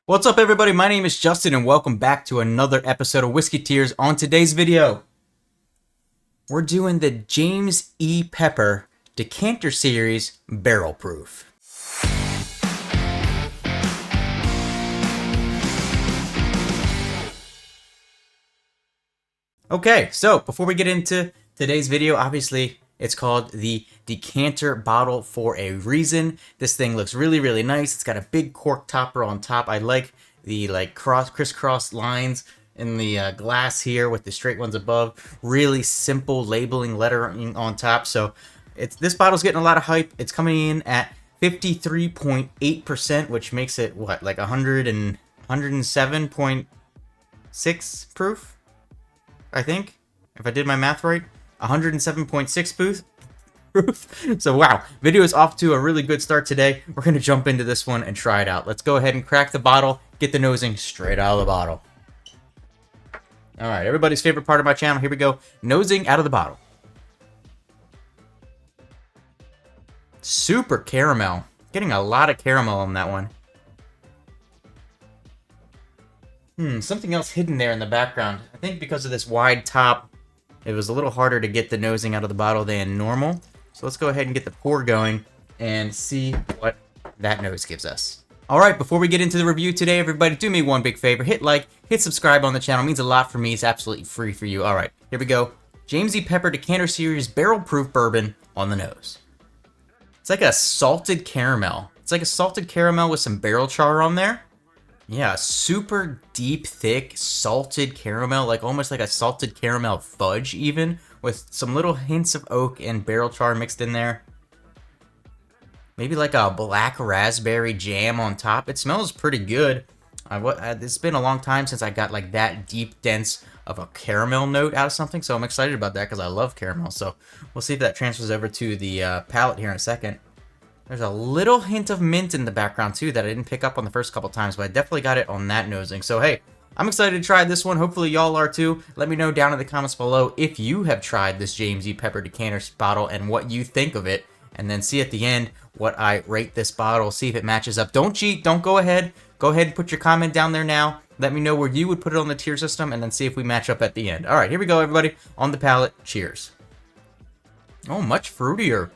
What's up, everybody? My name is Justin, and welcome back to another episode of Whiskey Tears. On today's video, we're doing the James E. Pepper Decanter Series Barrel Proof. Okay, so before we get into today's video, obviously it's called the Decanter bottle for a reason. This thing looks really nice. It's got a big cork topper on top. I like the crisscross lines in the glass here with the straight ones above. Really simple labeling lettering on top. So this bottle's getting a lot of hype. It's coming in at 53.8%, which makes it what, like 107.6 proof? I think, if I did my math right. 107.6 proof. So wow, video is off to a really good start today. We're going to jump into this one and try it out. Let's go ahead and crack the bottle, get the nosing straight out of the bottle. Alright, everybody's favorite part of my channel. Here we go. Nosing out of the bottle. Super caramel. Getting a lot of caramel on that one. Something else hidden there in the background. I think because of this wide top, it was a little harder to get the nosing out of the bottle than normal. So let's go ahead and get the pour going and see what that nose gives us. Alright, before we get into the review today, everybody, do me one big favor. Hit like, hit subscribe on the channel. It means a lot for me. It's absolutely free for you. Alright, here we go. James E. Pepper Decanter Series Barrel Proof Bourbon on the nose. It's like a salted caramel. It's like a salted caramel with some barrel char on there. Yeah, super deep, thick, salted caramel, like almost like a salted caramel fudge even, with some little hints of oak and barrel char mixed in there. Maybe like a black raspberry jam on top. It smells pretty good. It's been a long time since I got like that deep, dense of a caramel note out of something, so I'm excited about that because I love caramel. So we'll see if that transfers over to the palate here in a second. There's a little hint of mint in the background too that I didn't pick up on the first couple times, but I definitely got it on that nosing. So hey, I'm excited to try this one. Hopefully y'all are too. Let me know down in the comments below if you have tried this James E. Pepper Decanter bottle and what you think of it. And then see at the end what I rate this bottle, see if it matches up. Don't cheat, don't go ahead. Go ahead and put your comment down there now. Let me know where you would put it on the tier system and then see if we match up at the end. Alright, here we go, everybody. On the palate, cheers. Oh, much fruitier.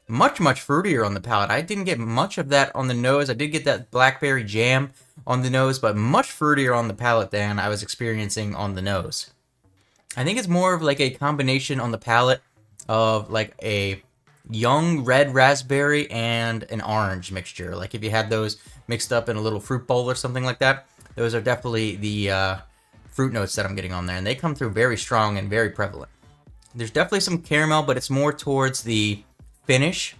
Much fruitier on the palate. I didn't get much of that on the nose. I did get that blackberry jam on the nose, but much fruitier on the palate than I was experiencing on the nose. I think it's more of like a combination on the palate of like a young red raspberry and an orange mixture. Like if you had those mixed up in a little fruit bowl or something like that, those are definitely the fruit notes that I'm getting on there, and they come through very strong and very prevalent. There's definitely some caramel, but it's more towards the finish.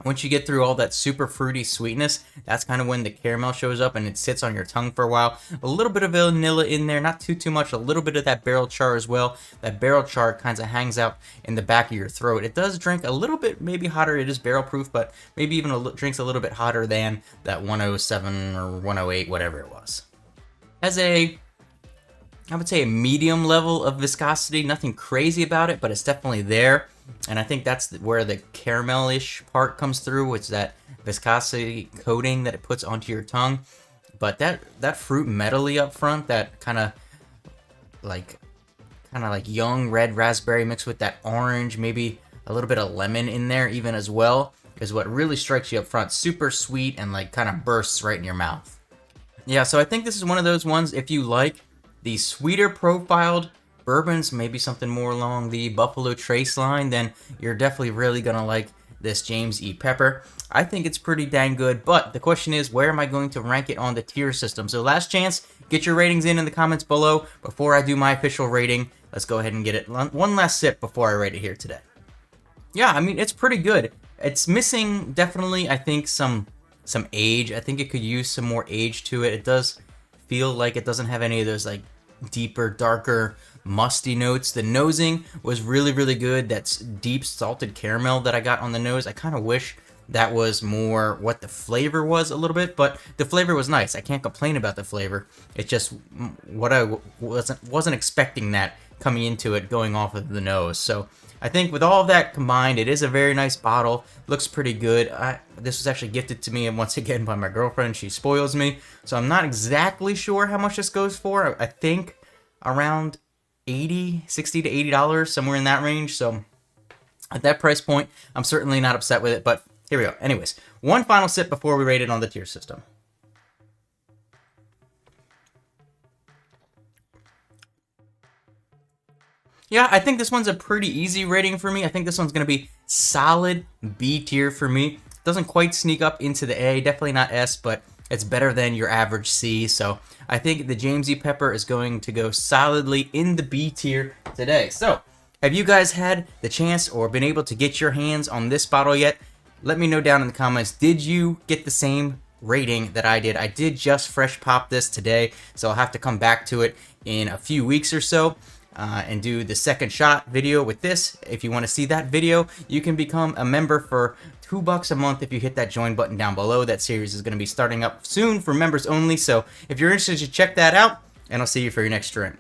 Once you get through all that super fruity sweetness, that's kind of when the caramel shows up and it sits on your tongue for a while. A little bit of vanilla in there, not too much. A little bit of that barrel char as well. That barrel char kind of hangs out in the back of your throat. It does drink a little bit maybe hotter. It is barrel proof, but maybe even drinks a little bit hotter than that 107 or 108, whatever it was. Has I would say a medium level of viscosity. Nothing crazy about it, but it's definitely there. And I think that's where the caramelish part comes through, which is that viscosity coating that it puts onto your tongue. But that fruit metally up front, that kind of like young red raspberry mixed with that orange, maybe a little bit of lemon in there even as well, is what really strikes you up front. Super sweet and like kind of bursts right in your mouth. Yeah, so I think this is one of those ones, if you like the sweeter profiled bourbons, maybe something more along the Buffalo Trace line, then you're definitely really gonna like this James E. Pepper. I think it's pretty dang good, but the question is, where am I going to rank it on the tier system? So last chance, get your ratings in the comments below before I do my official rating. Let's go ahead and get it. One last sip before I rate it here today. Yeah, I mean, it's pretty good. It's missing, definitely, I think, some age. I think it could use some more age to it. It does feel like it doesn't have any of those like deeper, darker, musty notes. The nosing was really good. That's deep salted caramel that I got on the nose. I kind of wish that was more what the flavor was a little bit, but the flavor was nice. I can't complain about the flavor. It's just what I wasn't expecting that coming into it, going off of the nose. So I think with all of that combined, it is a very nice bottle. Looks pretty good. This was actually gifted to me, and once again, by my girlfriend. She spoils me. So I'm not exactly sure how much this goes for. I think around $60 to $80, somewhere in that range. So at that price point, I'm certainly not upset with it, but here we go. Anyways, one final sip before we rate it on the tier system. Yeah, I think this one's a pretty easy rating for me. I think this one's going to be solid B tier for me. Doesn't quite sneak up into the A, definitely not S, but it's better than your average C. So I think the James E. Pepper is going to go solidly in the B tier today. So have you guys had the chance or been able to get your hands on this bottle yet? Let me know down in the comments. Did you get the same rating that I did? I did just fresh pop this today, so I'll have to come back to it in a few weeks or so. And do the second shot video with this. If you want to see that video, you can become a member for $2 a month if you hit that join button down below. That series is going to be starting up soon for members only, so if you're interested, you check that out, and I'll see you for your next drink.